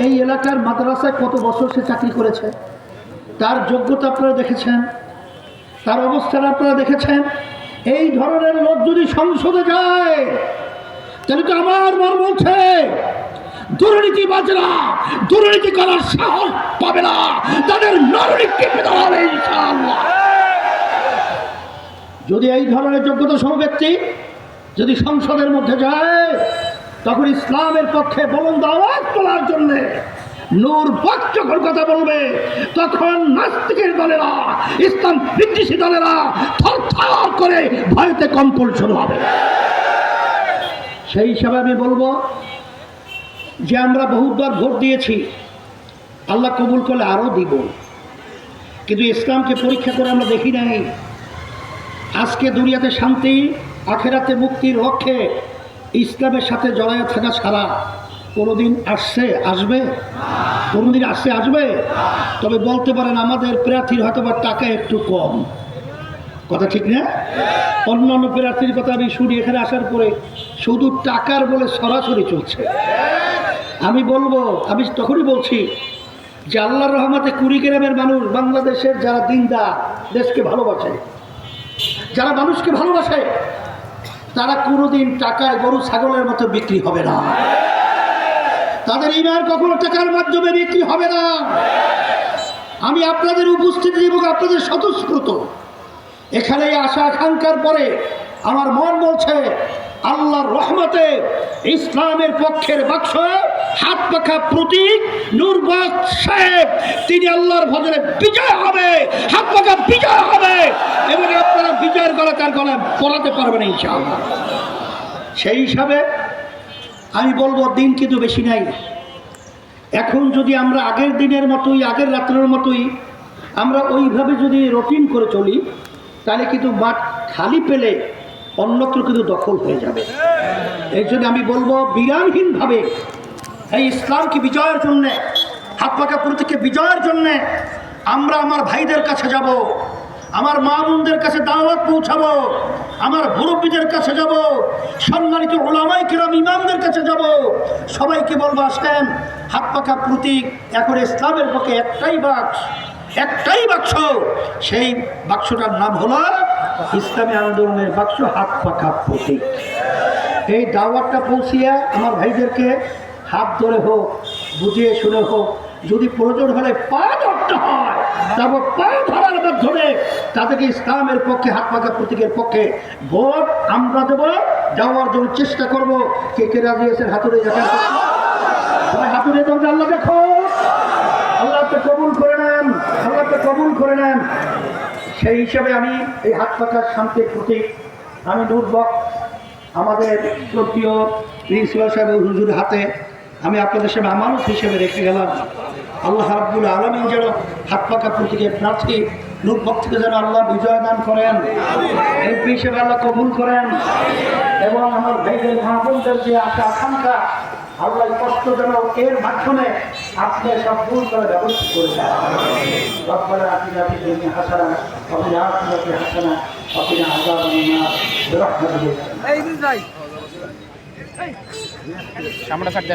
এই এলাকার মাদ্রাসায় কত বছর সে চাকরি করেছে, তার যোগ্যতা আপনারা দেখেছেন, তার অবস্থান আপনারা দেখেছেন। এই ধরনের লোক যদি সংসদে যায় তাহলে তো আমার মন বলছে দুর্নীতিবাজরা দুর্নীতি করার সাহস পাবে না, তাদের নরকে টিপে দেওয়া হবে ইনশাআল্লাহ। যদি এই ধরনের যোগ্যতা সহ ব্যক্তি যদি সংসদের মধ্যে যায়, তখন ইসলামের পক্ষে বুলন্দ আওয়াজ তোলার জন্য নূর পক্ষ যখন কথা বলবে, তখন নাস্তিকের দলেরা, ইসলাম বিদ্বেষী দলেরা থরথর করে ভয়তে কম্পন শুরু হবে। সেই হিসাবে আমি বলবো যে আমরা বহুবার ভোট দিয়েছি, আল্লাহ কবুল করলে আরও দিব, কিন্তু ইসলামকে পরীক্ষা করে আমরা দেখি নাই। আজকে দুনিয়াতে শান্তি, আখেরাতে মুক্তির লক্ষ্যে ইসলামের সাথে জড়ায় থাকা ছাড়া কোনোদিন আসবে? কোনোদিন আসবে? তবে বলতে পারেন আমাদের প্রার্থীর হয়তো বা টাকা একটু কম, কথা ঠিক না? অন্যান্য প্রার্থীর কথা আমি শুনি, এখানে আসার পরে শুধু টাকার বলে সরাসরি চলছে। আমি বলবো, আমি তখনই বলছি যে আল্লাহর রহমতে কুড়িগ্রামের মানুষ, বাংলাদেশের যারা দিনদার, দেশকে ভালোবাসে, যারা মানুষকে ভালোবাসে, তারা কোনোদিন টাকায় গরু ছাগলের মতো বিক্রি হবে না। তাদের ইমান কখনো টাকার মাধ্যমে বিক্রি হবে না। আমি আপনাদের উপস্থিতি এবং আপনাদের স্বতঃস্ফূর্ত এখানে আসা আকাঙ্ক্ষার পরে আমার মন বলছে আল্লাহর রহমতে ইসলামের পক্ষের বাক্স হাত পাখা প্রতীক নূর বক্স সাহেব, তিনি আল্লাহর ভজনে বিজয় হবে, হাত পাখা বিজয় হবে এবং আপনারা বিজয়ের গলা তার গলায় পড়াতে পারবেন ইনশাআল্লাহ। সেই হিসাবে আমি বলবো দিন কিন্তু বেশি নাই। এখন যদি আমরা আগের দিনের মতোই, আগের রাত্রের মতোই আমরা ওইভাবে যদি রুটিন করে চলি, তাহলে কিন্তু মাঠ খালি পেলে অন্যত্র কিন্তু দখল হয়ে যাবে। এই জন্য আমি বলবো বিরামহীনভাবে এই ইসলামকে বিজয়ের জন্যে, হাত পাকা প্রতীককে বিজয়ের জন্যে আমরা আমার ভাইদের কাছে যাব, আমার মা বোনদের কাছে দাওয়াত পৌঁছাবো, আমার মুরব্বীদের কাছে যাব, সম্মানিত উলামায়ে কেরাম ইমামদের কাছে যাব, সবাইকে বলবো আসেন হাত পাকা প্রতীক, এখন ইসলামের পক্ষে একটাই বাক্স, সেই বাক্সটার নাম হলো ইসলামী আন্দোলনের বাক্স, হাত পাকা প্রতীক। এই দাওয়াতটা পৌঁছিয়ে আমার ভাইদেরকে হাত ধরে হোক, বুঝিয়ে শুনে হোক, যদি প্রয়োজন হলে পা ধরতে হয়, তারপর পা ধরার মাধ্যমে তাদেরকে ইসলামের পক্ষে, হাত পাকা প্রতীকের পক্ষে ভোট আমরা দেওয়ার জন্য চেষ্টা করব। কে কে রাজি আছেন হাতুড়ে দেখেন, সবাই হাতুড়ে দেবেন। আল্লাহ দেখো, আল্লাহকে কবুল করে নেন, আল্লাহকে কবুল করে নেন। সেই হিসাবে আমি এই হাত পাকার শান্তির প্রতীক আমি নূর বক্স আমাদের প্রিয় প্রিন্সিপাল সাহেব হুজুরের হাতে আমি আপনাদের সামনে আমানত হিসেবে রেখে গেলাম। আল্লাহ রাব্বুল আলামিন যেন হাত পাকা প্রতীকের প্রার্থী নূর বক্স থেকে যেন আল্লাহ বিজয় দান করেন, এমপি হিসেবে আল্লাহ কবুল করেন, এবং আমার ভাইদের মা বোনদের যে আশা আকাঙ্ক্ষা আল্লাহ কষ্ট যেন এর মাধ্যমে আপনি সব দূর করে ব্যবস্থা করে দেন। রব্বানা আতিনা ফিদ দুনিয়া হাসানাহ ওয়া ফিল আখিরাতি হাসানাহ ওয়া কিনা আযাবান নার বিরহমাতিকা। এই দিন যাই সামনে সাথে